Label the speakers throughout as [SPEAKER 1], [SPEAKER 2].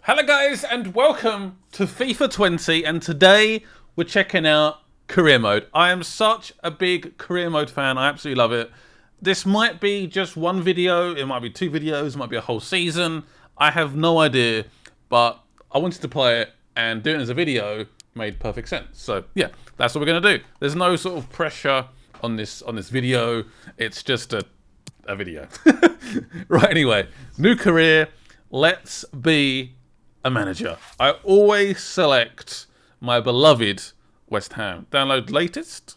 [SPEAKER 1] Hello guys and welcome to FIFA 20, and today we're checking out career mode. I am such a big career mode fan, I absolutely love it. This might be just one video, it might be two videos, it might be a whole season. I have no idea, but I wanted to play it and doing it as a video made perfect sense. So yeah, that's what we're gonna do. There's no sort of pressure on this video, it's just a video. Right, anyway, new career, let's be a manager. I always select my beloved West Ham. Download latest.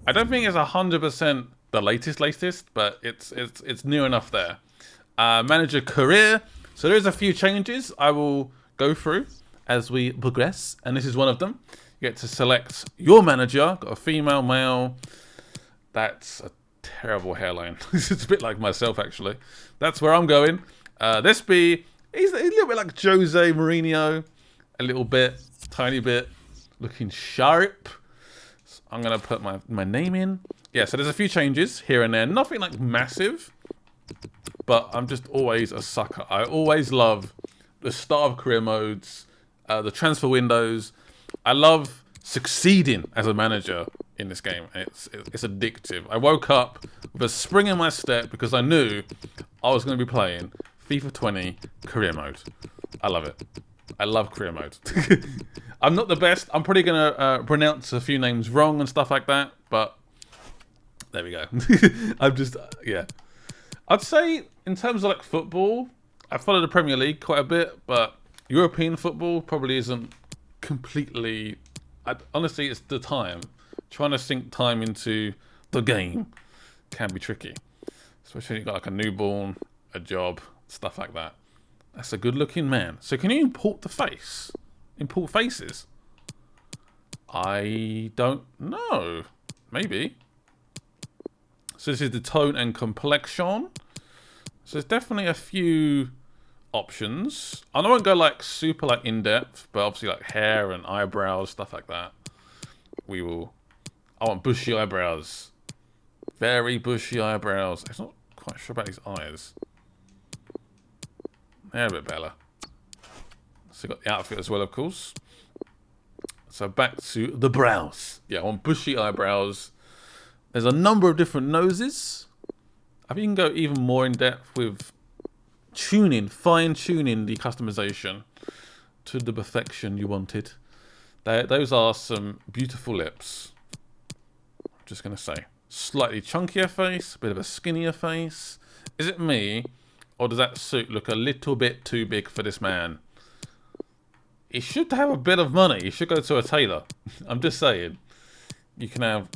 [SPEAKER 1] I don't think it's 100% the latest, but it's near enough there. Manager career. So there's a few changes I will go through as we progress, and this is one of them. You get to select your manager. Got a female, male. That's a terrible hairline. It's a bit like myself actually. That's where I'm going. He's a little bit like Jose Mourinho, a little bit, tiny bit, looking sharp. So I'm gonna put my name in. Yeah, so there's a few changes here and there, nothing like massive, but I'm just always a sucker. I always love the start of career modes, the transfer windows. I love succeeding as a manager in this game. It's addictive. I woke up with a spring in my step because I knew I was going to be playing FIFA 20 career mode. I love it. I love career mode. I'm not the best. I'm probably going to pronounce a few names wrong and stuff like that, but there we go. I'm just, yeah. I'd say in terms of like football, I follow the Premier League quite a bit, but European football probably isn't completely... honestly, it's the time. Trying to sink time into the game can be tricky. Especially when you've got like a newborn, a job, stuff like that. That's a good looking man. So can you import the face? Import faces? I don't know. Maybe. So this is the tone and complexion. So there's definitely a few options. I won't go like super like in depth, but obviously like hair and eyebrows, stuff like that. I want bushy eyebrows. Very bushy eyebrows. I'm not quite sure about his eyes. They're a bit better. So got the outfit as well, of course. So back to the brows. Yeah, I want bushy eyebrows. There's a number of different noses. I think you can go even more in depth with fine-tuning the customization to the perfection you wanted. Those are some beautiful lips. I'm just going to say. Slightly chunkier face, a bit of a skinnier face. Is it me, or does that suit look a little bit too big for this man? He should have a bit of money. He should go to a tailor. I'm just saying. You can have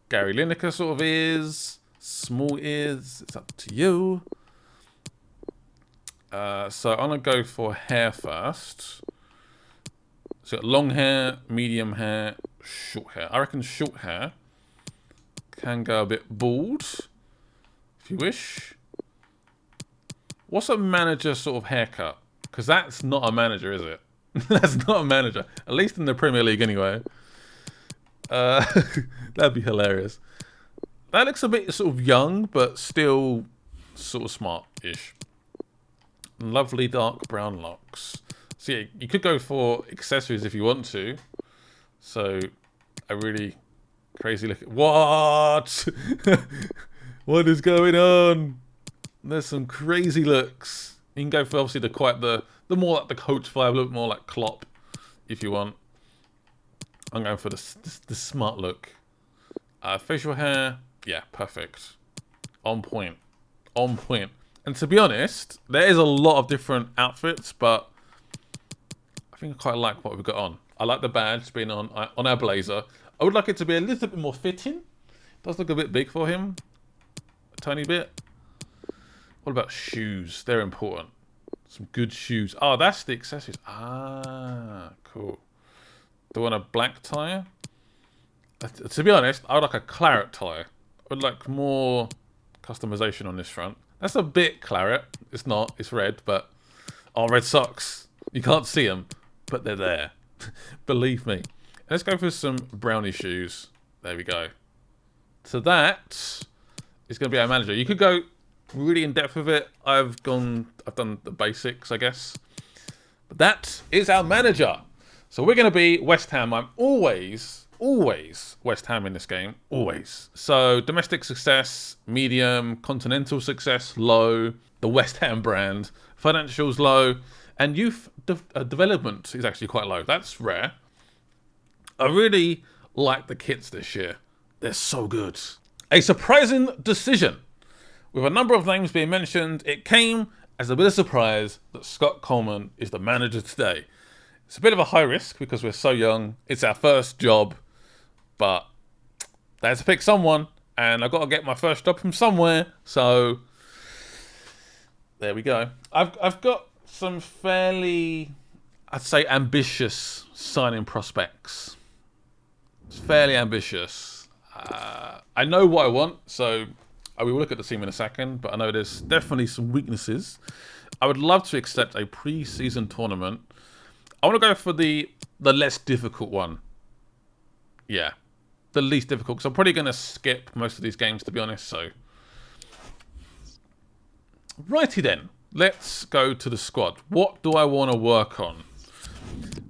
[SPEAKER 1] Gary Lineker sort of ears, small ears. It's up to you. So I'm going to go for hair first. So got long hair, medium hair, short hair. I reckon short hair can go a bit bald, if you wish. What's a manager sort of haircut? Because that's not a manager, is it? That's not a manager. At least in the Premier League anyway. That'd be hilarious. That looks a bit sort of young, but still sort of smart-ish. Lovely dark brown locks. So yeah, you could go for accessories if you want to. So a really crazy look. What? What is going on? There's some crazy looks. You can go for obviously the more like the coach vibe, a little bit more like Klopp, if you want. I'm going for the smart look. Facial hair, yeah, perfect. On point. On point. And to be honest, there is a lot of different outfits, but I think I quite like what we've got on. I like the badge being on our blazer. I would like it to be a little bit more fitting. It does look a bit big for him. A tiny bit. What about shoes? They're important. Some good shoes. Oh, that's the accessories. Ah, cool. Do I want a black tie? To be honest, I would like a claret tie. I would like more customization on this front. That's a bit claret. It's not. It's red, but... Oh, red socks. You can't see them, but they're there. Believe me. Let's go for some brownie shoes. There we go. So that is going to be our manager. You could go really in depth with it. I've done the basics, I guess. But that is our manager. So we're going to be West Ham. I'm always West Ham in this game. Always. So domestic success, medium. Continental success, low. The West Ham brand. Financials, low. And youth development is actually quite low. That's rare. I really like the kits this year. They're so good. A surprising decision. With a number of names being mentioned, it came as a bit of surprise that Scott Coleman is the manager today. It's a bit of a high risk because we're so young. It's our first job, but I had to pick someone, and I've got to get my first job from somewhere. So there we go. I've got some fairly, I'd say, ambitious signing prospects. It's fairly ambitious. I know what I want, so I will look at the team in a second, but I know there's definitely some weaknesses. I would love to accept a pre-season tournament. I want to go for the less difficult one. Yeah, the least difficult, because I'm probably going to skip most of these games, to be honest, so. Righty then, let's go to the squad. What do I want to work on?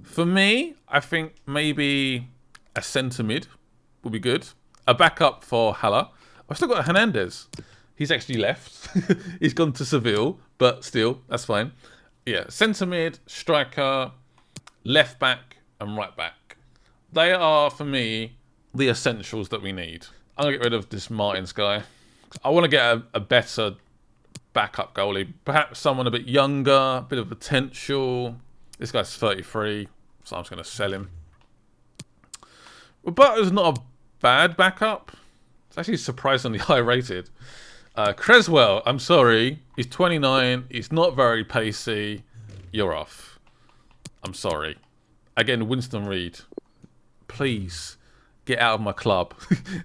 [SPEAKER 1] For me, I think maybe a centre mid would be good. A backup for Haller. I've still got Hernandez. He's actually left. He's gone to Seville, but still, that's fine. Yeah, centre mid, striker, left back, and right back. They are, for me, the essentials that we need. I'm going to get rid of this Martins guy. I want to get a better backup goalie. Perhaps someone a bit younger, a bit of potential. This guy's 33, so I'm just going to sell him. Roberto's not a bad backup. It's actually surprisingly high rated. Creswell, I'm sorry. He's 29. He's not very pacey. You're off. I'm sorry. Again, Winston Reid. Please get out of my club.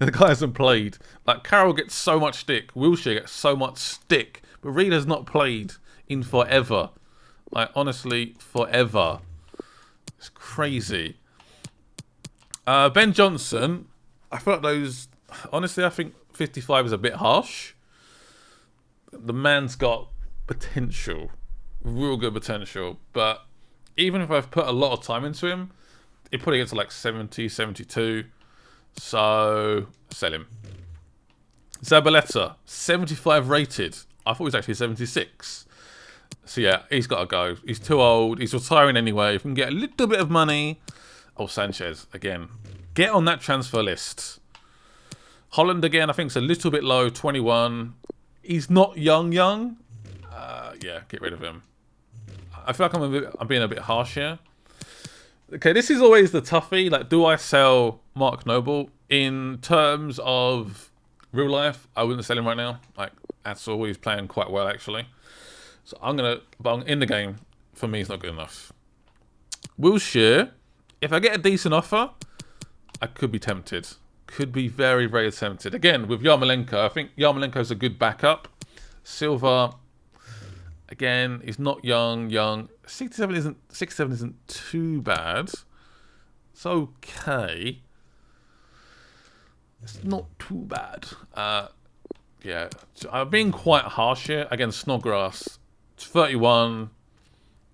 [SPEAKER 1] The guy hasn't played. Like, Carroll gets so much stick. Wilshere gets so much stick. But Reid has not played in forever. Like, honestly, forever. It's crazy. Ben Johnson, I feel like those... Honestly, I think 55 is a bit harsh. The man's got potential. Real good potential. But even if I've put a lot of time into him, it probably gets to like 70, 72. So, sell him. Zabaleta, 75 rated. I thought he was actually 76. So yeah, he's got to go. He's too old. He's retiring anyway. If we can get a little bit of money... Oh, Sanchez, again. Get on that transfer list. Holland, again, I think is a little bit low, 21. He's not young. Yeah, get rid of him. I feel like I'm being a bit harsh here. Okay, this is always the toughie. Like, do I sell Mark Noble? In terms of real life, I wouldn't sell him right now. Like, at all. He's playing quite well, actually. So but in the game, for me, it's not good enough. Wilshere, if I get a decent offer, I could be tempted. Could be very, very tempted. Again, with Yarmolenko, I think Yarmolenko's a good backup. Silva, again, he's not young. 67 isn't too bad. It's okay. It's not too bad. Yeah, so I'm being quite harsh here. Again, Snodgrass, 31,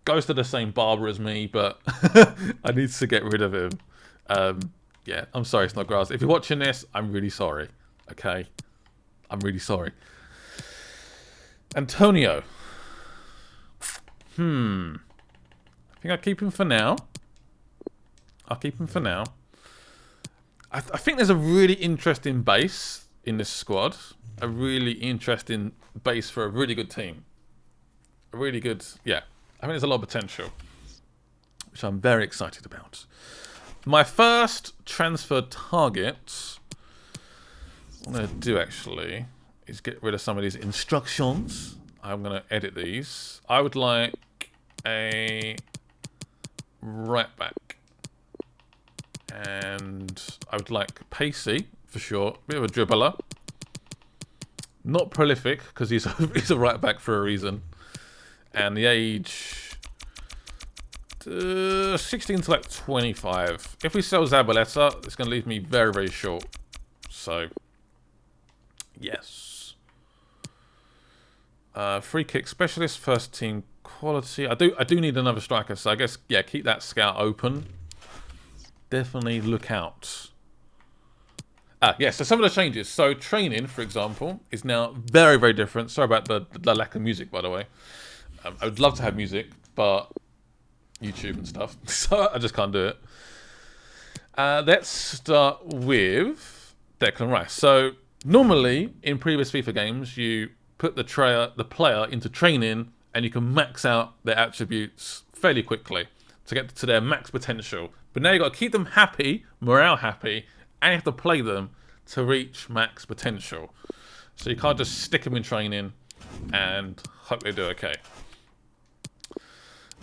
[SPEAKER 1] goes to the same barber as me, but I need to get rid of him. Yeah, I'm sorry, Snodgrass. If you're watching this, I'm really sorry. Okay? I'm really sorry. Antonio. I think I'll keep him for now. I think there's a really interesting base in this squad. A really interesting base for a really good team. A really good... Yeah. I think there's a lot of potential. Which I'm very excited about. My first transfer target, what I'm going to do actually, is get rid of some of these instructions. I'm going to edit these. I would like a right back. And I would like pacey, for sure. Bit of a dribbler. Not prolific, because he's a right back for a reason. And the age... 16 to like 25. If we sell Zabaleta, it's going to leave me very, very short. So, yes. Free kick specialist, first team quality. I do need another striker, so I guess, yeah, keep that scout open. Definitely look out. Yeah, so some of the changes. So training, for example, is now very, very different. Sorry about the lack of music, by the way. I would love to have music, but YouTube and stuff, so I just can't do it. Let's start with Declan Rice. So normally in previous FIFA games, you put the player into training, and you can max out their attributes fairly quickly to get to their max potential. But now you've got to keep them happy, morale happy, and you have to play them to reach max potential. So you can't just stick them in training and hope they do okay.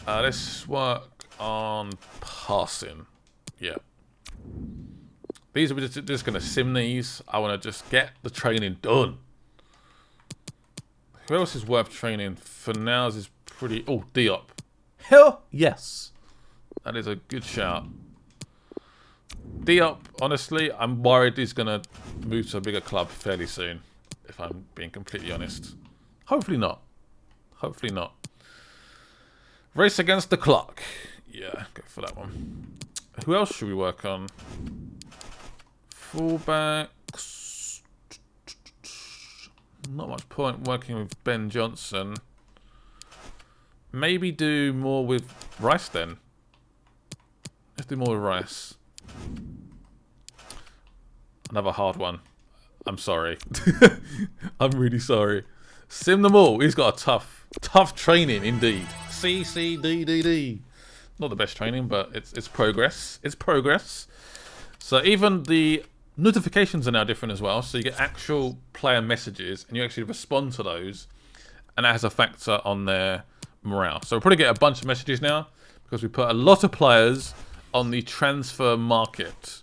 [SPEAKER 1] Let's work on passing. Yeah. These are just going to sim these. I want to just get the training done. Who else is worth training? For now is pretty... Oh, Diop. Hell yes. That is a good shout. Diop, honestly, I'm worried he's going to move to a bigger club fairly soon, if I'm being completely honest. Hopefully not. Hopefully not. Race against the clock. Yeah, go for that one. Who else should we work on? Fullbacks. Not much point working with Ben Johnson. Maybe do more with Rice then. Let's do more with Rice. Another hard one. I'm sorry. I'm really sorry. Sim them all. He's got a tough training indeed. C, C, D, D, D. Not the best training, but it's progress. It's progress. So even the notifications are now different as well. So you get actual player messages, and you actually respond to those, and that has a factor on their morale. So we'll probably get a bunch of messages now because we put a lot of players on the transfer market.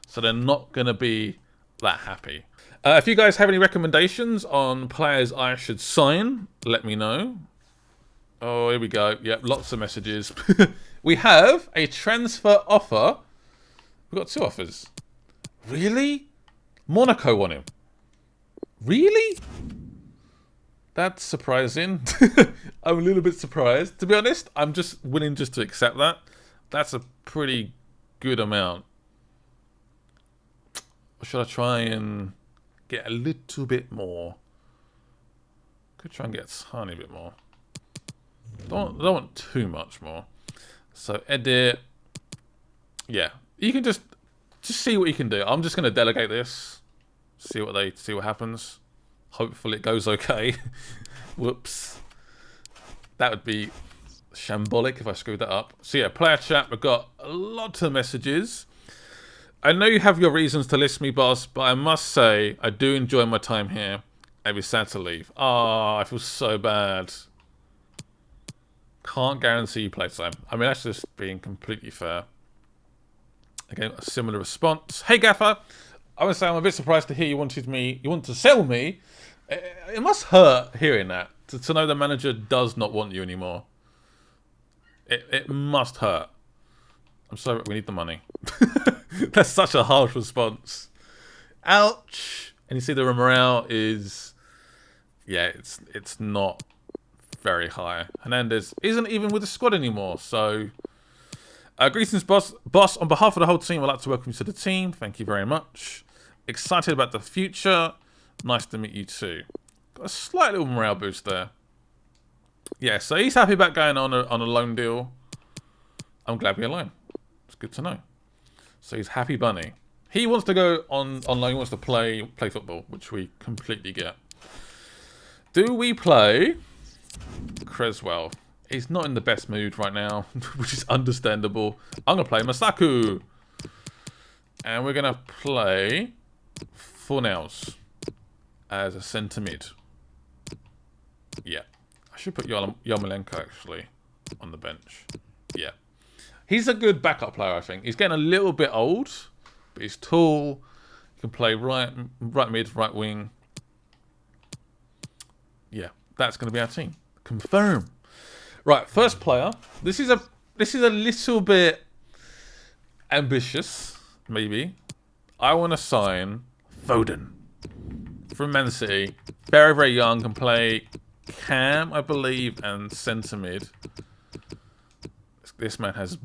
[SPEAKER 1] So they're not going to be that happy. If you guys have any recommendations on players I should sign, let me know. Oh, here we go. Yep, lots of messages. We have a transfer offer. We've got 2 offers. Really? Monaco want him. Really? That's surprising. I'm a little bit surprised. To be honest, I'm just willing just to accept that. That's a pretty good amount. Or should I try and get a little bit more? Could try and get a tiny bit more. Don't want too much more. So edit. Yeah, you can just see what you can do. I'm just going to delegate this. See what happens. Hopefully it goes okay. Whoops. That would be shambolic if I screwed that up. So yeah, player chat. We've got a lot of messages. I know you have your reasons to list me, boss, but I must say I do enjoy my time here. I'd be sad to leave. Oh, I feel so bad. Can't guarantee you playtime. I mean, that's just being completely fair. Again, a similar response. Hey, Gaffer. I would say I'm a bit surprised to hear you want to sell me. It must hurt hearing that, to know the manager does not want you anymore. It must hurt. I'm sorry, we need the money. That's such a harsh response. Ouch. And you see the morale is... Yeah, it's not very high. Hernandez isn't even with the squad anymore, so... greetings, boss. Boss, on behalf of the whole team, I'd like to welcome you to the team. Thank you very much. Excited about the future. Nice to meet you too. Got a slight little morale boost there. Yeah, so he's happy about going on a loan deal. I'm glad we're alone. It's good to know. So he's happy bunny. He wants to go on loan. He wants to play football, which we completely get. Do we play Creswell? He's not in the best mood right now, which is understandable. I'm going to play Masaku. And we're going to play Fornals as a centre mid. Yeah. I should put Yarmolenko, actually, on the bench. Yeah. He's a good backup player, I think. He's getting a little bit old, but he's tall. He can play right mid, right wing. Yeah, that's going to be our team. Confirm. Right, first player. This is a little bit ambitious, maybe. I want to sign Foden from Man City. Very, very young, can play Cam, I believe, and centre mid. This man has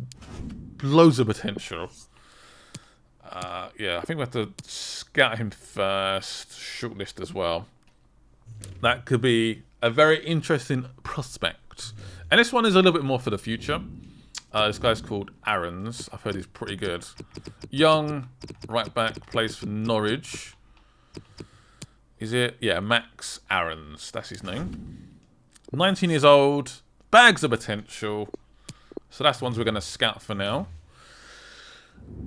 [SPEAKER 1] loads of potential. Yeah, I think we have to scout him first, shortlist as well. That could be a very interesting prospect. And this one is a little bit more for the future. This guy's called Aarons. I've heard he's pretty good. Young, right back, plays for Norwich. Is it? Yeah, Max Aarons. That's his name. 19 years old. Bags of potential. So that's the ones we're going to scout for now.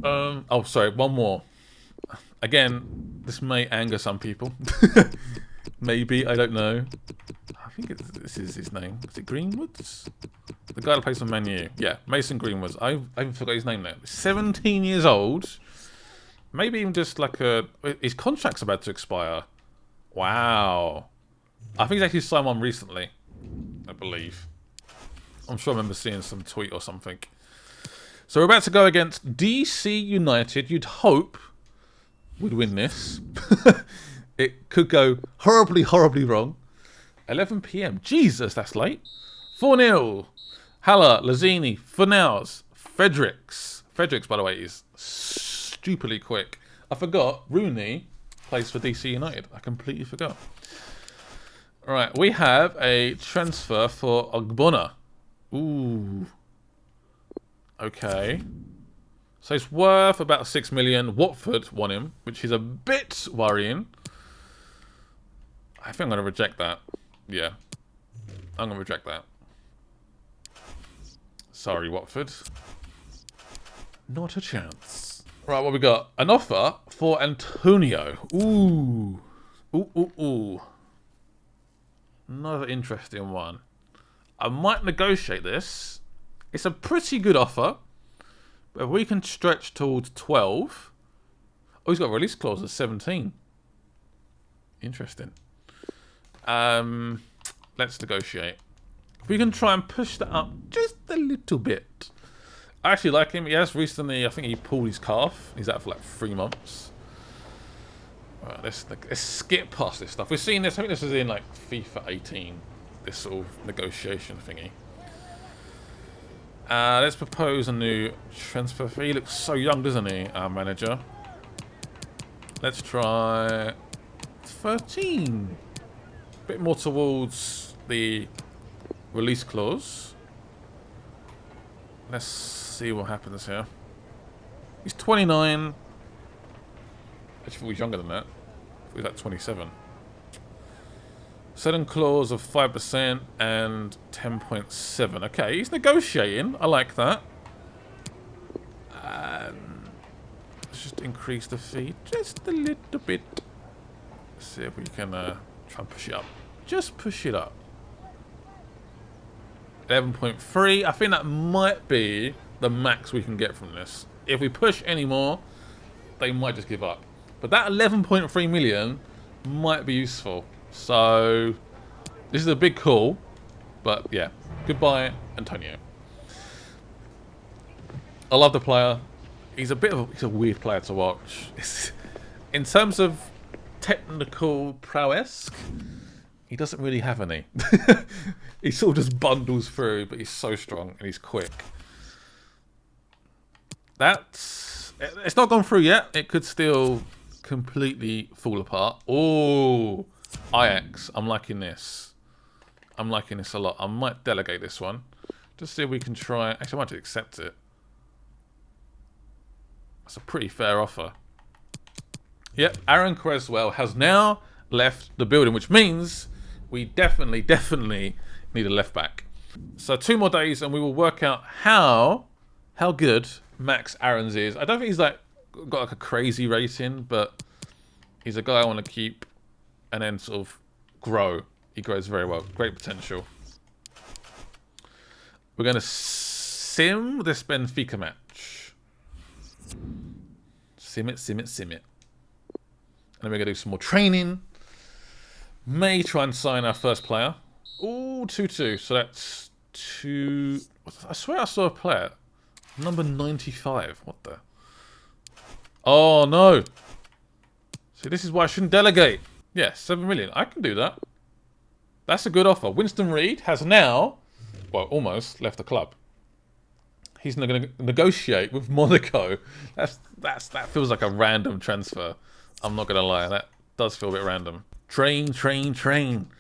[SPEAKER 1] Oh, sorry, one more. Again, this may anger some people. Maybe, I don't know. I think this is his name. Is it Greenwoods? The guy that plays for Man U. Yeah, Mason Greenwoods. I even forgot his name now. 17 years old. Maybe even just like his contract's about to expire. Wow. I think he's actually signed one recently, I believe. I'm sure I remember seeing some tweet or something. So we're about to go against DC United. You'd hope we'd win this. It could go horribly, horribly wrong. 11 PM. Jesus, that's late. 4-0. Haller, Lazzini, Fornals, Fredericks. Fredericks, by the way, is stupidly quick. I forgot Rooney plays for DC United. I completely forgot. All right, we have a transfer for Ogbonna. Ooh. Okay. So it's worth about 6 million. Watford won him, which is a bit worrying. I think I'm going to reject that. Yeah. I'm going to reject that. Sorry, Watford. Not a chance. Right, what we got? An offer for Antonio. Ooh. Ooh, ooh, ooh. Another interesting one. I might negotiate this. It's a pretty good offer. But if we can stretch towards 12. Oh, he's got a release clause at 17. Interesting. Let's negotiate. We can try and push that up just a little bit. I actually like him. He has recently, I think he pulled his calf. He's out for like 3 months. Alright, let's skip past this stuff. We've seen this, I think this is in like FIFA 18. This sort of negotiation thingy. Let's propose a new transfer fee. He looks so young, doesn't he, our manager? Let's try 13. Bit more towards the release clause. Let's see what happens here. He's 29. Actually, I thought he was younger than that. He was like 27. Selling clause of 5% and 10.7. Okay, he's negotiating. I like that. Let's just increase the fee just a little bit. Let's see if we can try and push it up. Just push it up. 11.3. I think that might be the max we can get from this. If we push any more, they might just give up. But that 11.3 million might be useful. So, this is a big call. But, yeah. Goodbye, Antonio. I love the player. He's a weird player to watch. In terms of technical prowess, he doesn't really have any. He sort of just bundles through, but he's so strong and he's quick. It's not gone through yet. It could still completely fall apart. Oh, Ajax. I'm liking this. I'm liking this a lot. I might delegate this one. Just see if we can try. Actually, I might just accept it. That's a pretty fair offer. Yep, Aaron Creswell has now left the building, which means we definitely need a left back. So 2 more days and we will work out how good Max Aarons is. I don't think he's got like a crazy rating, but he's a guy I want to keep and then sort of grow. He grows very well. Great potential. We're going to sim this Benfica match. Sim it. And then we're going to do some more training. May try and sign our first player. Ooh, 2-2. So that's 2... I swear I saw a player. Number 95. What the... Oh, no. See, this is why I shouldn't delegate. Yeah, 7 million. I can do that. That's a good offer. Winston Reid has now, well, almost left the club. He's not going to negotiate with Monaco. That feels like a random transfer. I'm not going to lie. That does feel a bit random. Train, train, train.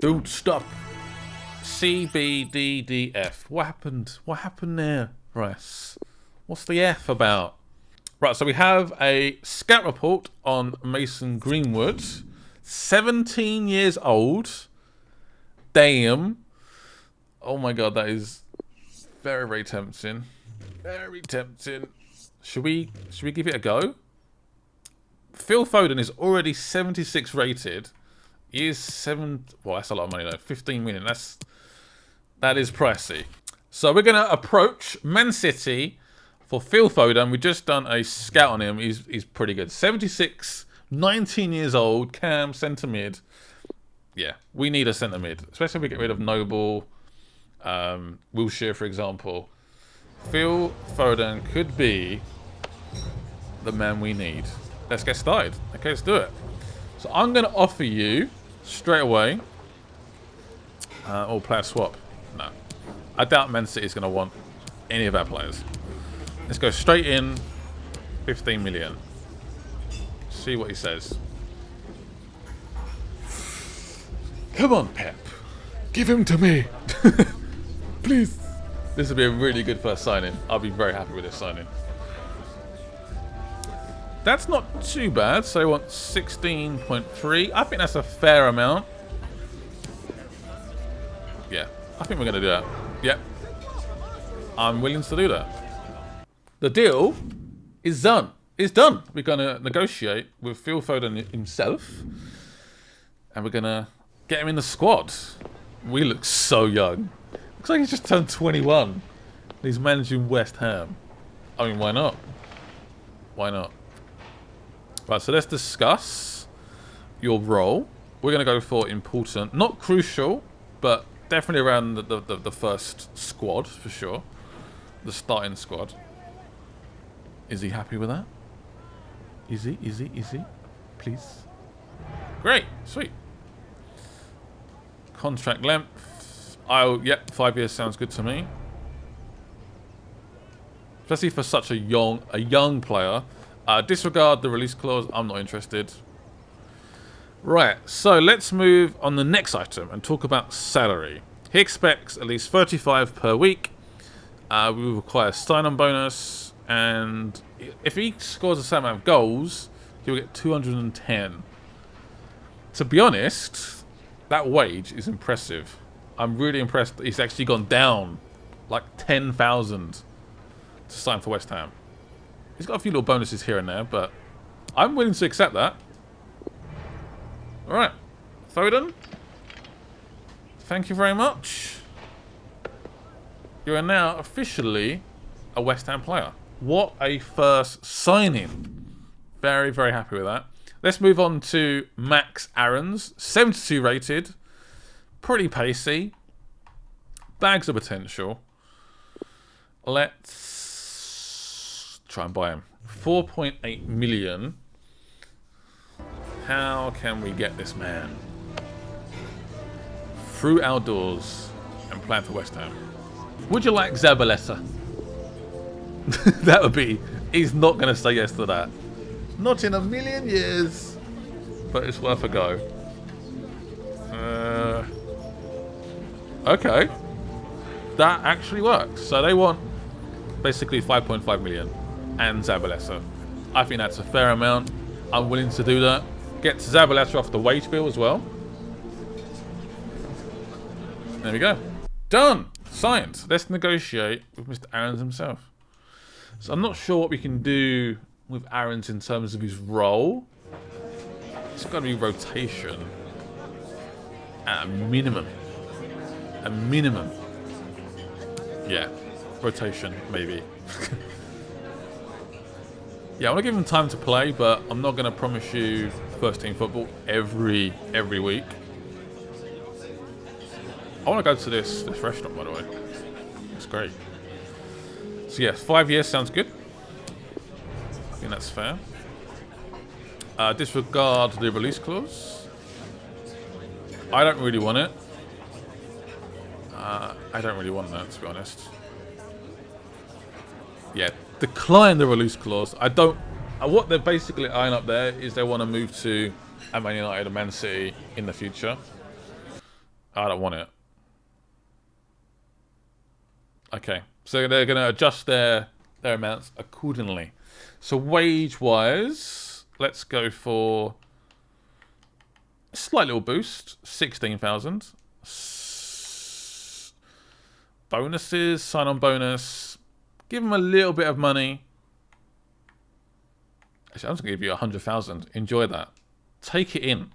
[SPEAKER 1] Don't stop. C, B, D, D, F. What happened? What happened there, Rice? What's the F about? Right, so we have a scout report on Mason Greenwood. 17 years old. Damn. Oh my god, that is very, very tempting. Very tempting. Should we give it a go? Phil Foden is already 76 rated. He is well, that's a lot of money though. 15 million. That is pricey. So we're gonna approach Man City for Phil Foden. We've just done a scout on him. He's pretty good. 76, 19 years old, cam, centre mid. Yeah, we need a centre mid, especially if we get rid of Noble, Wilshere, for example. Phil Foden could be the man we need. Let's get started. Okay, let's do it. So I'm going to offer you straight away. Player swap. No, I doubt Man City is going to want any of our players. Let's go straight in. 15 million. See what he says. Come on, Pep. Give him to me. Please. This will be a really good first signing. I'll be very happy with this signing. That's not too bad. So I want 16.3. I think that's a fair amount. Yeah, I think we're going to do that. Yep. I'm willing to do that. The deal is done. It's done. We're going to negotiate with Phil Foden himself. And we're going to get him in the squad. We look so young. Looks like he's just turned 21. He's managing West Ham. I mean, why not? Why not? Right, so let's discuss your role. We're going to go for important. Not crucial, but definitely around the first squad, for sure. The starting squad. Is he happy with that? Is he? Is he? Is he? Please. Great. Sweet. Contract length. Yep, 5 years sounds good to me. Especially for such a young player. Disregard the release clause. I'm not interested. Right, so let's move on the next item and talk about salary. He expects at least 35 per week. We require sign-on bonus, and if he scores a certain amount of goals, he'll get 210. To be honest, that wage is impressive. I'm really impressed that he's actually gone down like 10,000 to sign for West Ham. He's got a few little bonuses here and there, but I'm willing to accept that. Alright, Foden, thank you very much. You are now officially a West Ham player. What a first signing. Very, very happy with that. Let's move on to Max Aarons, 72 rated, pretty pacey, bags of potential. Let's try and buy him. 4.8 million. How can we get this man through our doors and plan for West Ham? Would you like Zabaleta? That would be... He's not going to say yes to that. Not in a million years. But it's worth a go. Okay. That actually works. So they want basically 5.5 million and Zabaleta. I think that's a fair amount. I'm willing to do that. Get Zabaleta off the wage bill as well. There we go. Done. Signed. Let's negotiate with Mr. Aarons himself. So I'm not sure what we can do with Aarons in terms of his role. It's got to be rotation. At a minimum. A minimum. Yeah. Rotation, maybe. Yeah, I want to give him time to play, but I'm not going to promise you first team football every week. I want to go to this restaurant, by the way. It's great. So yeah, 5 years sounds good. I think that's fair. Disregard the release clause. I don't really want it. I don't really want that, to be honest. Yeah, decline the release clause. I don't. What they're basically eyeing up there is they want to move to Man United and Man City in the future. I don't want it. Okay, so they're going to adjust their amounts accordingly. So wage-wise, let's go for a slight little boost, 16,000. Bonuses, sign-on bonus. Give them a little bit of money. Actually, I'm just going to give you 100,000. Enjoy that. Take it in.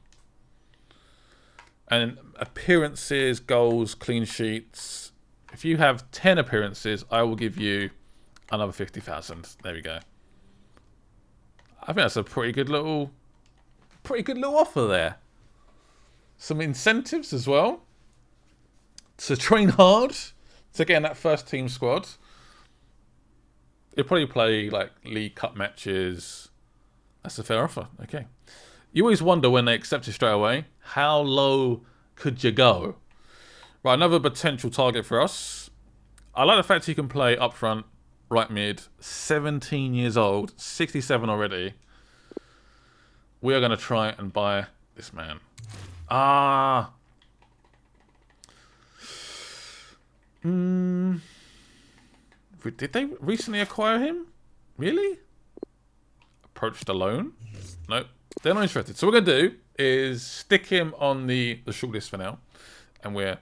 [SPEAKER 1] And appearances, goals, clean sheets. If you have 10 appearances, I will give you another 50,000. There we go. I think that's a pretty good little offer there. Some incentives as well to train hard to get in that first team squad. You'll probably play like League Cup matches. That's a fair offer. Okay. You always wonder when they accept it straight away, how low could you go? Right, another potential target for us. I like the fact he can play up front, right mid, 17 years old, 67 already. We are going to try and buy this man. Did they recently acquire him? Really? Approached alone? Nope. They're not interested. So what we're going to do is stick him on the shortlist for now. And we're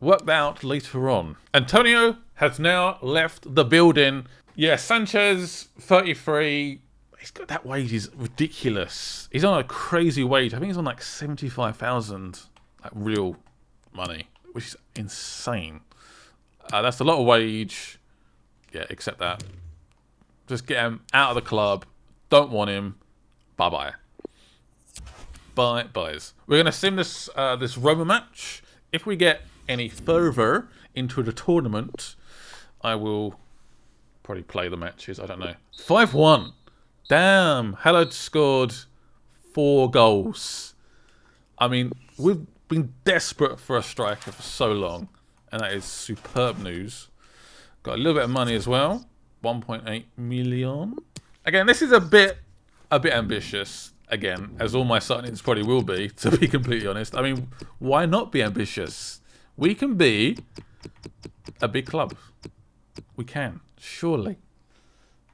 [SPEAKER 1] work that out later on. Antonio has now left the building. Yeah, Sanchez, 33. He's got that wage is ridiculous. He's on a crazy wage. I think he's on like 75,000, like real money, which is insane. That's a lot of wage. Yeah, accept that. Just get him out of the club. Don't want him. Bye-bye. Bye-byes. We're going to sim this this Roma match. If we get any further into the tournament, I will probably play the matches. I don't know. 5-1. Damn. Hallard scored 4 goals. I mean, we've been desperate for a striker for so long, and that is superb news. Got a little bit of money as well. 1.8 million. Again, this is a bit ambitious. Again, as all my signings probably will be, to be completely honest. I mean, why not be ambitious? We can be a big club. We can, surely.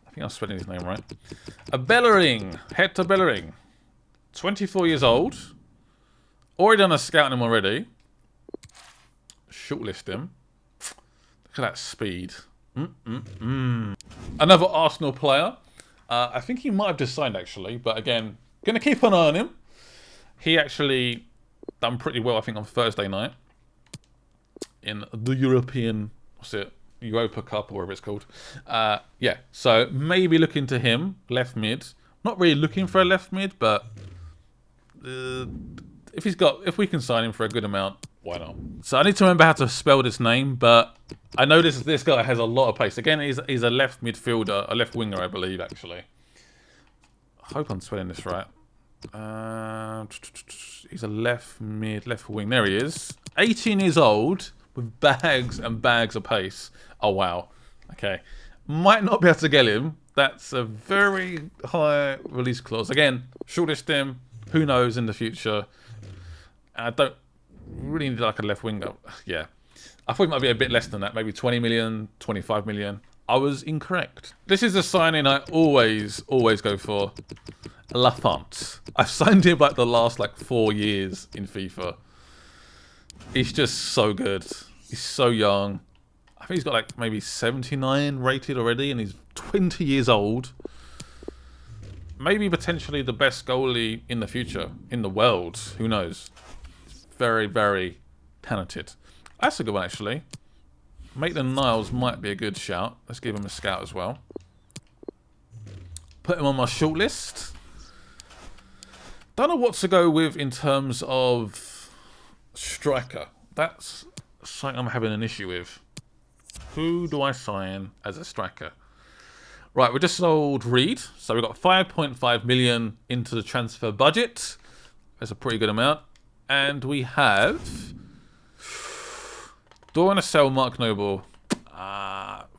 [SPEAKER 1] I think I'm spelling his name right. A Bellerin, Hector Bellerin, 24 years old. Already done a scout on him already. Shortlist him. Look at that speed. Another Arsenal player. I think he might have just signed actually, but again, going to keep an eye on him. He actually done pretty well, I think, on Thursday night in the European, Europa Cup or whatever it's called. Yeah, so maybe look into him, left mid. Not really looking for a left mid, but if we can sign him for a good amount, why not? So I need to remember how to spell this name, but I know this guy has a lot of pace. Again, he's a left midfielder, a left winger, I believe, actually. I hope I'm spelling this right. He's a left wing. There he is. 18 years old with bags and bags of pace. Oh, wow. Okay. Might not be able to get him. That's a very high release clause. Again, shortlist him. Who knows in the future. I don't really need like a left winger. Yeah. I thought it might be a bit less than that. Maybe 20 million, 25 million. I was incorrect. This is a signing I always go for. Lafont. I've signed him like the last 4 years in FIFA. He's just so good. He's so young. I think he's got maybe 79 rated already, and he's 20 years old. Maybe potentially the best goalie in the future, in the world. Who knows? He's very, very talented. That's a good one, actually. Maitland-Niles might be a good shout. Let's give him a scout as well. Put him on my shortlist. Don't know what to go with in terms of striker. That's something I'm having an issue with. Who do I sign as a striker? Right, we just sold Reed. So we've got 5.5 million into the transfer budget. That's a pretty good amount. And we have Do I want to sell Mark Noble?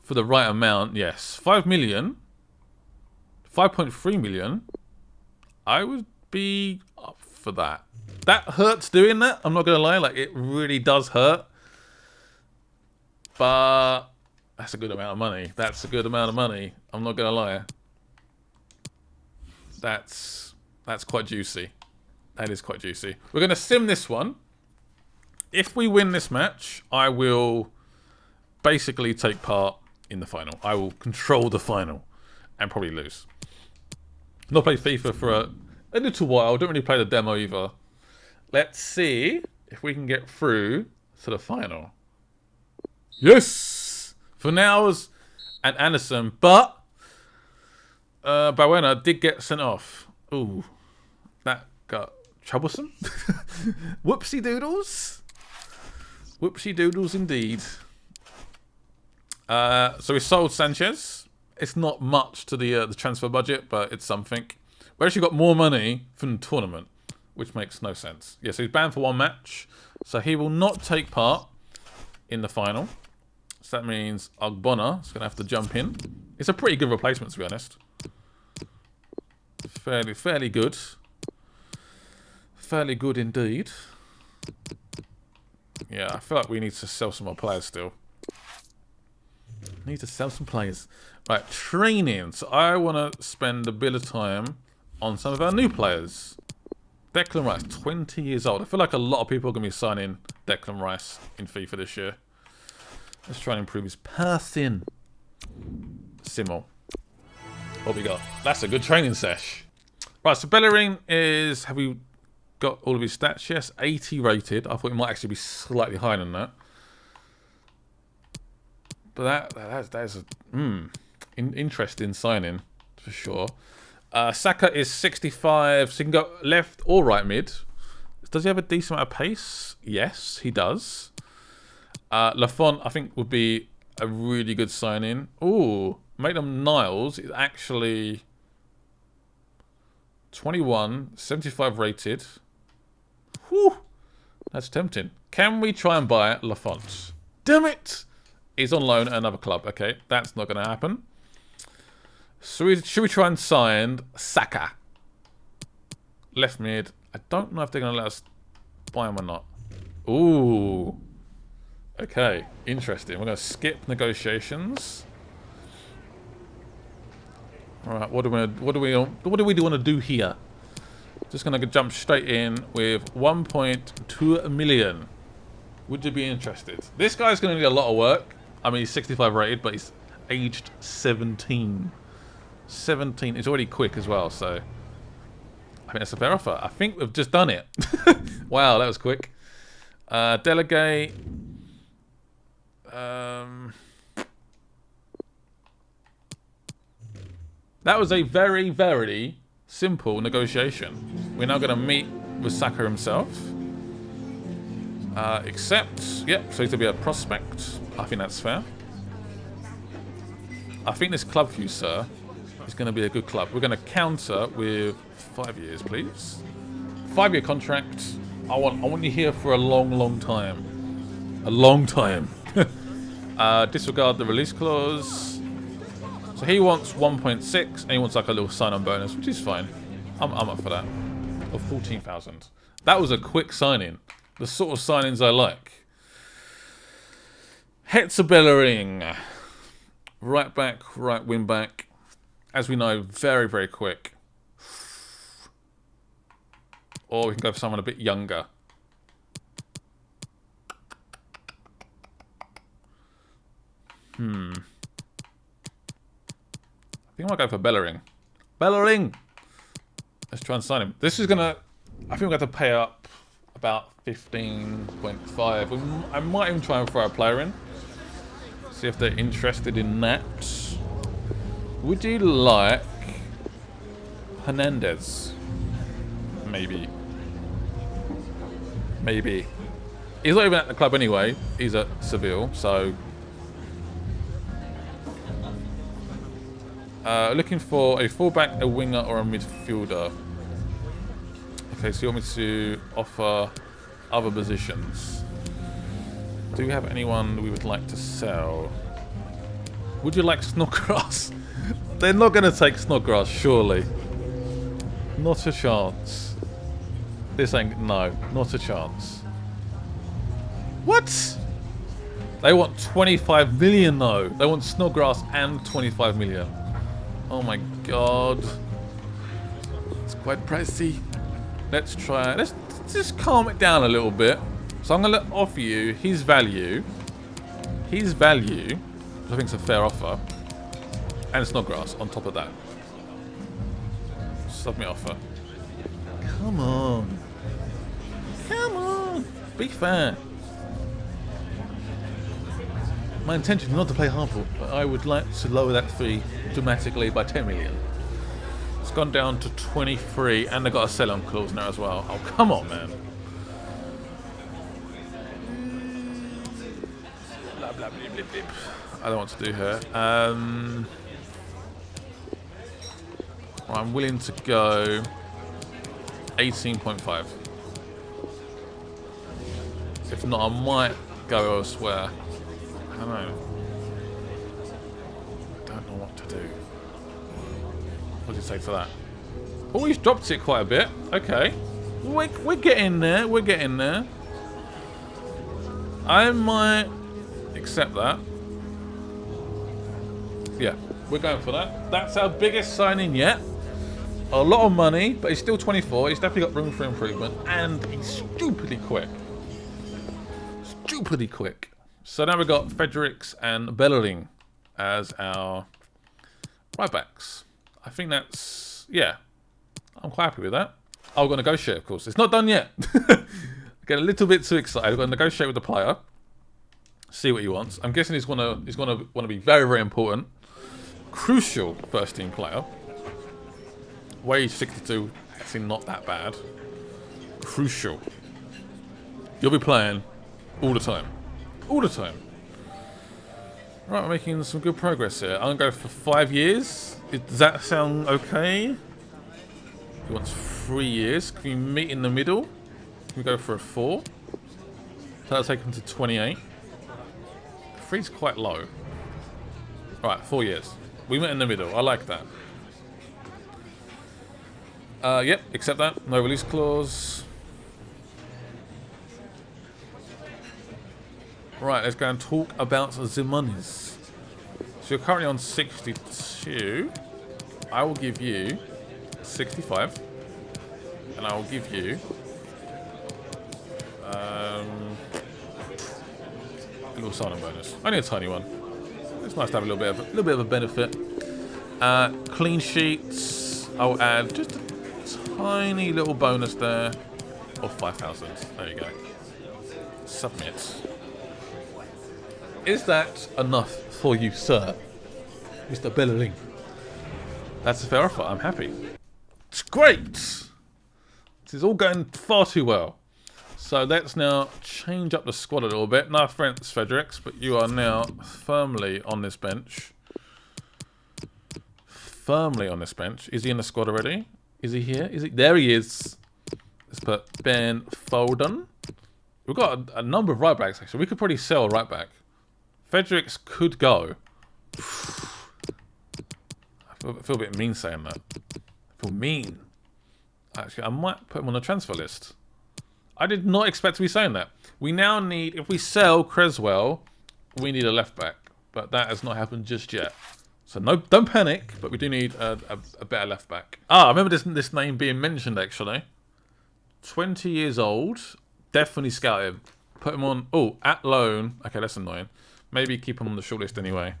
[SPEAKER 1] For the right amount, yes. 5 million. 5.3 million. I would be up for that. That hurts doing that. I'm not going to lie. Like, it really does hurt. But that's a good amount of money. That's a good amount of money. I'm not going to lie. That's quite juicy. That is quite juicy. We're going to sim this one. If we win this match, I will basically take part in the final. I will control the final and probably lose. Not played FIFA for a little while. Don't really play the demo either. Let's see if we can get through to the final. Yes! For Nows and Anderson, but Bowena did get sent off. Ooh, that got troublesome. Whoopsie doodles. Whoopsie doodles indeed. So we sold Sanchez. It's not much to the transfer budget, but it's something. We actually got more money from the tournament, which makes no sense. Yeah, so he's banned for 1 match, so he will not take part in the final. So that means Ogbonna is going to have to jump in. It's a pretty good replacement, to be honest. Fairly good. Fairly good indeed. Yeah, I feel like we need to sell some more players still. Need to sell some players. Right, training. So I want to spend a bit of time on some of our new players. Declan Rice, 20 years old. I feel like a lot of people are going to be signing Declan Rice in FIFA this year. Let's try and improve his passing. Simmel. What we got? That's a good training sesh. Right, so Bellerin is... Have we got all of his stats? Yes, 80 rated. I thought it might actually be slightly higher than that. But that's a interesting signing for sure. Saka is 65, so he can go left or right mid. Does he have a decent amount of pace? Yes, he does. Lafont, I think, would be a really good signing. Ooh, Maitland-Niles is actually 21, 75 rated. Whew, that's tempting. Can we try and buy Lafont? Damn it! He's on loan at another club. Okay, that's not going to happen. So should we try and sign Saka? Left mid. I don't know if they're going to let us buy him or not. Ooh. Okay, interesting. We're going to skip negotiations. All right, what do we want to do here? Just going to jump straight in with 1.2 million. Would you be interested? This guy's going to need a lot of work. I mean, he's 65 rated, but he's aged 17. 17. It's already quick as well, so I think that's a fair offer. I think we've just done it. Wow, that was quick. Delegate. That was a very, very simple negotiation. We're now going to meet with Saka himself. Accept. Yep, so he's to be a prospect. I think that's fair. I think this club for you, sir, is going to be a good club. We're going to counter with 5 years, please. 5-year contract. I want you here for a long, long time. A long time. Disregard the release clause. So he wants 1.6, and he wants like a little sign-on bonus, which is fine. I'm up for that. Of 14,000. That was a quick signing. The sort of signings I like. Hetzer Bellerin. Right back, right wing back. As we know, very, very quick. Or we can go for someone a bit younger. I think I might go for Bellerin. Bellerin! Let's try and sign him. This is going to... I think we're going to have to pay up about 15.5. I might even try and throw a player in. See if they're interested in that. Would you like Hernandez? Maybe. Maybe. He's not even at the club anyway. He's at Seville, so... looking for a fullback, a winger, or a midfielder. Okay, so you want me to offer other positions. Do we have anyone we would like to sell? Would you like Snodgrass? They're not going to take Snodgrass, surely. Not a chance. This ain't... No, not a chance. What? They want 25 million, though. They want Snodgrass and 25 million. Oh my god. It's quite pricey. Let's try... Let's just calm it down a little bit. So I'm going to offer you his value. His value, which I think is a fair offer. And Snodgrass on top of that. Submit offer. Come on. Come on. Be fair. My intention is not to play hardball, but I would like to lower that fee dramatically by 10 million. It's gone down to 23, and they've got a sell-on clause now as well. Oh, come on, man. Blah, blah, blip, blip, blip. I don't want to do her. I'm willing to go 18.5. If not, I might go elsewhere. I don't know. I don't know what to do. What do you say to that? Oh, he's dropped it quite a bit. Okay. We're getting there. We're getting there. I might accept that. Yeah, we're going for that. That's our biggest signing yet. A lot of money, but he's still 24. He's definitely got room for improvement. And he's stupidly quick. Stupidly quick. So now we've got Fredericks and Bellerling as our right backs. I think that's... Yeah. I'm quite happy with that. Oh, we've got to negotiate, of course. It's not done yet. Get a little bit too excited. We've got to negotiate with the player. See what he wants. I'm guessing he's gonna want to be very, very important. Crucial first team player. Wage 62, actually not that bad. Crucial. You'll be playing all the time. All the time. Right, we're making some good progress here. I'm going to go for 5 years. Does that sound okay? He wants 3 years. Can we meet in the middle? Can we go for a 4? That'll take him to 28. 3's quite low. Right, 4 years. We met in the middle. I like that. Yep, accept that. No release clause. Right, let's go and talk about the monies. So you're currently on 62. I will give you 65. And I will give you a little sign-on bonus. Only a tiny one. It's nice to have a little bit of a benefit. Clean sheets. I'll add just a tiny little bonus there of 5,000. There you go. Submit. Is that enough for you, sir? Mr. Bellerling? That's a fair offer. I'm happy. It's great. This is all going far too well. So let's now change up the squad a little bit. No offense, Fredericks, but you are now firmly on this bench. Firmly on this bench. Is he in the squad already? Is he here? Is he? There he is. Let's put Ben Foden. We've got a number of right backs, actually. We could probably sell a right back. Fredericks could go. I feel a bit mean saying that. I feel mean. Actually, I might put him on the transfer list. I did not expect to be saying that. We now need, if we sell Creswell, we need a left back. But that has not happened just yet. So no, don't panic, but we do need a better left back. Ah, I remember this name being mentioned, actually. 20 years old. Definitely scout him. Put him on, oh, at loan. Okay, that's annoying. Maybe keep him on the shortlist anyway.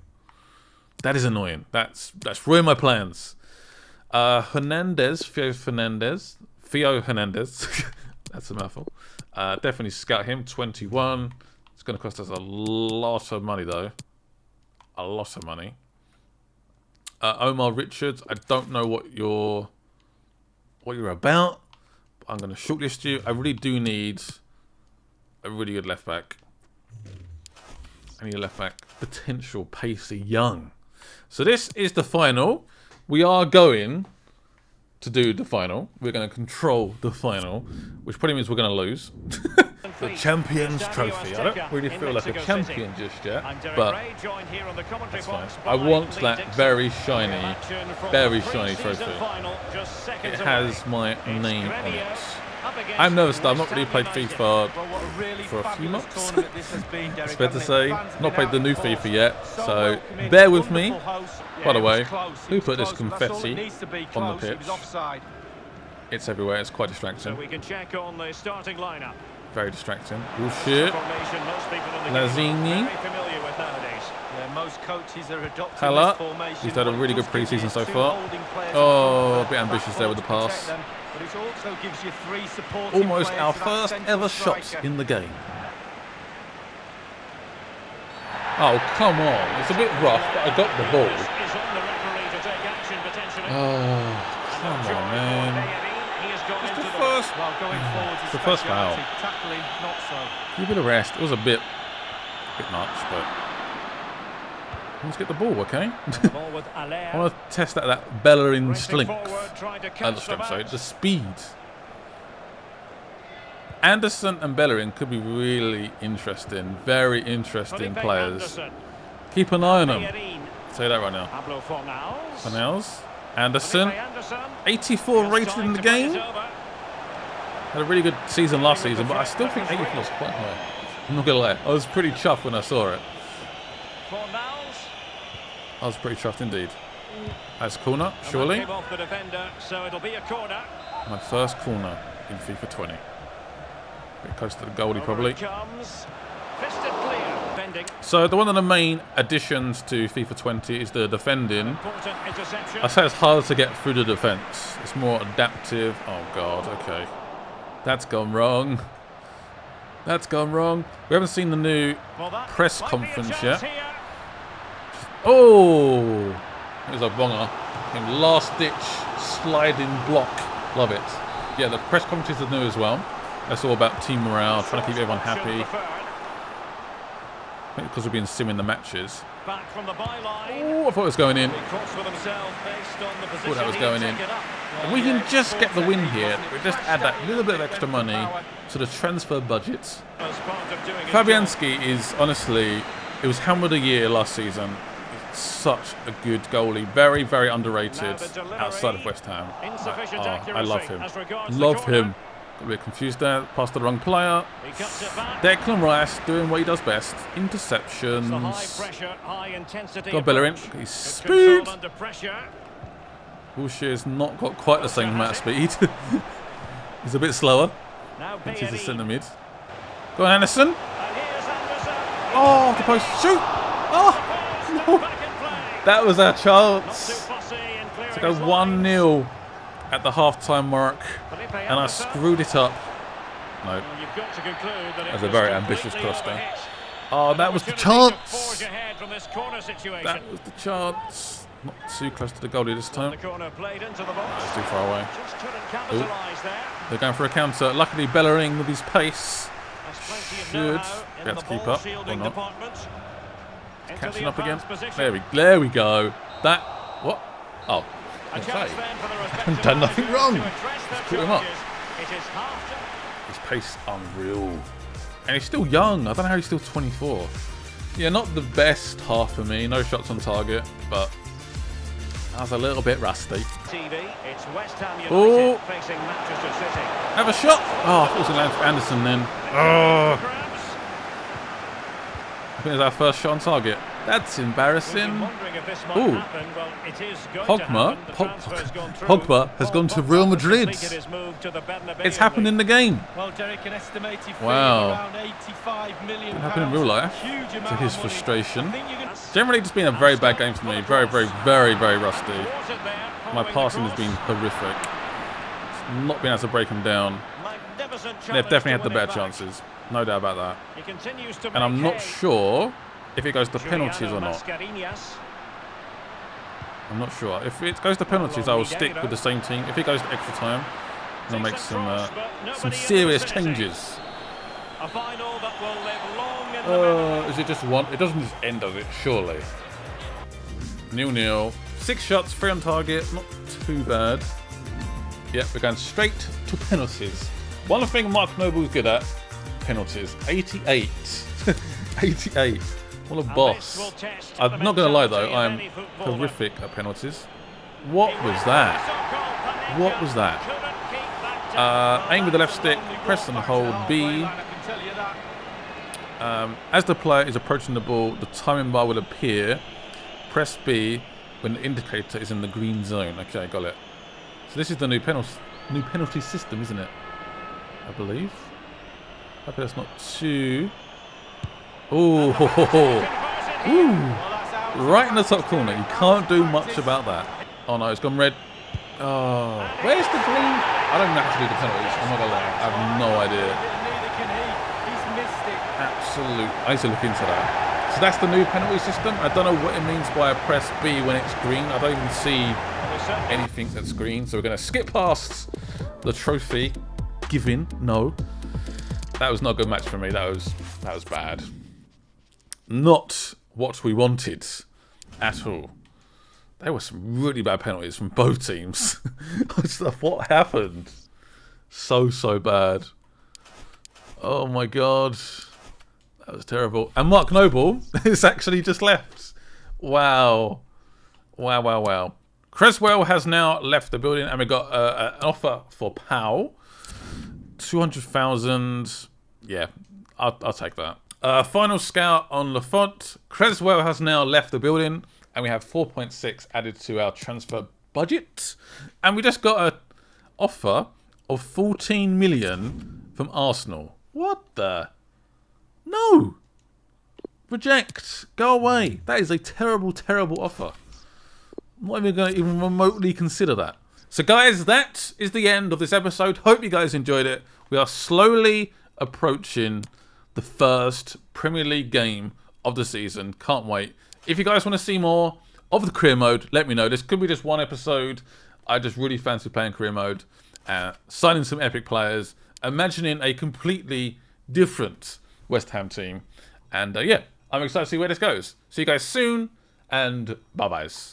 [SPEAKER 1] That is annoying. That's ruined my plans. Hernandez, Theo Hernandez. That's a mouthful. Definitely scout him. 21. It's going to cost us a lot of money, though. A lot of money. Omar Richards. I don't know what you're about. But I'm going to shortlist you. I really do need a really good left back. I need a left back. Potential, pacey, young. So this is the final. We are going to do the final. We're going to control the final, which probably means we're going to lose. the Champions Trophy. I don't really feel like a champion just yet, but that's fine. I want that very shiny trophy. It has my name on it. I'm nervous though. I've not really played FIFA for a few months. It's fair to say. Not played the new FIFA yet, so bear with me. By the way, who put this confetti on the pitch? It's everywhere. It's quite distracting. Very distracting. Bullshit. Lazzini. Hala. He's had a really good pre-season so far. Oh, a bit ambitious there with the pass. Almost our first ever shot in the game. Oh, come on. It's a bit rough, but I got the ball. Oh, come on, man. It's the first foul. Give it a rest. It was a bit much, but let's get the ball, okay? I want to test out that Bellerin strength. The speed. Anderson and Bellerin could be really interesting, very interesting players. Keep an eye on them. Say that right now. Fornals. Anderson. 84 rated in the game. Had a really good season last season, but I still think 84 is quite high. I'm not going to lie. I was pretty chuffed when I saw it. I was pretty chuffed indeed. That's corner, surely. My first corner in FIFA 20. Bit close to the goalie, probably. So one of the main additions to FIFA 20 is the defending. I say it's harder to get through the defence. It's more adaptive. Oh God, okay. That's gone wrong. That's gone wrong. We haven't seen the new press conference yet. Oh! It was a bonger. Last ditch sliding block. Love it. Yeah, the press conference is new as well. That's all about team morale, trying to keep everyone happy. Maybe because we've been simming the matches. Oh, I thought it was going in. I thought that was going in. If we can just get the win here, we just add that little bit of extra money to the transfer budget. Fabianski is honestly, it was Helmet of the Year last season. Such a good goalie, very, very underrated outside of West Ham. I love him. Love him. Got a bit confused there, passed the wrong player. Declan Rice doing what he does best. Interceptions. Got Bellerin. He's speed. Wilshire's not got quite the same amount of speed. He's a bit slower. Thinks he's a centre mid. Go on, Anderson. Oh, the post. Shoot. Oh, no. That was our chance to go 1-0 at the half-time mark, and I screwed it up. No, that was a very ambitious cross there. Oh, that was the chance. That was the chance. Not too close to the goalie this time. That's too far away. Ooh. They're going for a counter. Luckily, Bellerin with his pace should be able to keep up or not. Catching up again. There we go. That what? Oh, okay. Done nothing wrong. Just caught him up. His pace unreal, and he's still young. I don't know how he's still 24. Yeah, not the best half for me. No shots on target, but I was a little bit rusty. Oh, have a shot. Oh, I thought it was going to land for Anderson then. Oh. I think it's our first shot on target. That's embarrassing. Ooh. Pogba has gone to Real Madrid. It's happened in the game. Wow. It happened in real life, to his frustration. Generally, it's been a very bad game for me. Very, very, very, very rusty. My passing has been horrific. Not been able to break them down. They've definitely had the better chances. No doubt about that. And I'm not sure if it goes to penalties or not. I'm not sure. If it goes to penalties, I will stick with the same team. If it goes to extra time, I'll make some serious changes. Is it just one? It doesn't just end, does it? Surely. 0-0. 6 shots, 3 on target. Not too bad. Yep, we're going straight to penalties. One thing Mark Noble's good at penalties. 88. 88. What a boss. I'm not going to lie though, I'm horrific at penalties. What was that? What was that? Aim with the left stick, press and hold B. As the player is approaching the ball, the timing bar will appear. Press B when the indicator is in the green zone. Okay, got it. So this is the new penalty system, isn't it? I believe. Hope that's not too... Ooh, ho, ho, ho. Ooh. Right in the top corner. You can't do much about that. Oh no, it's gone red. Oh, where's the green? I don't know how to do the penalties. I'm not gonna lie. I have no idea. Absolute. I need to look into that. So that's the new penalty system. I don't know what it means by a press B when it's green. I don't even see anything that's green. So we're gonna skip past the trophy giving. No, that was not a good match for me. That was bad. Not what we wanted at all. There were some really bad penalties from both teams. What happened? So bad. Oh my god. That was terrible. And Mark Noble is actually just left. Wow. Wow. Creswell has now left the building and we got an offer for Powell. 200,000. Yeah, I'll take that. Final scout on Lafont. Creswell has now left the building. And we have 4.6 added to our transfer budget. And we just got an offer of 14 million from Arsenal. What the? No. Reject. Go away. That is a terrible offer. I'm not even going to even remotely consider that. So guys, that is the end of this episode. Hope you guys enjoyed it. We are slowly approaching the first Premier League game of the season. Can't wait. If you guys want to see more of the career mode, let me know. This could be just one episode. I just really fancy playing career mode. Signing some epic players. Imagining a completely different West Ham team. And yeah, I'm excited to see where this goes. See you guys soon. And bye-byes.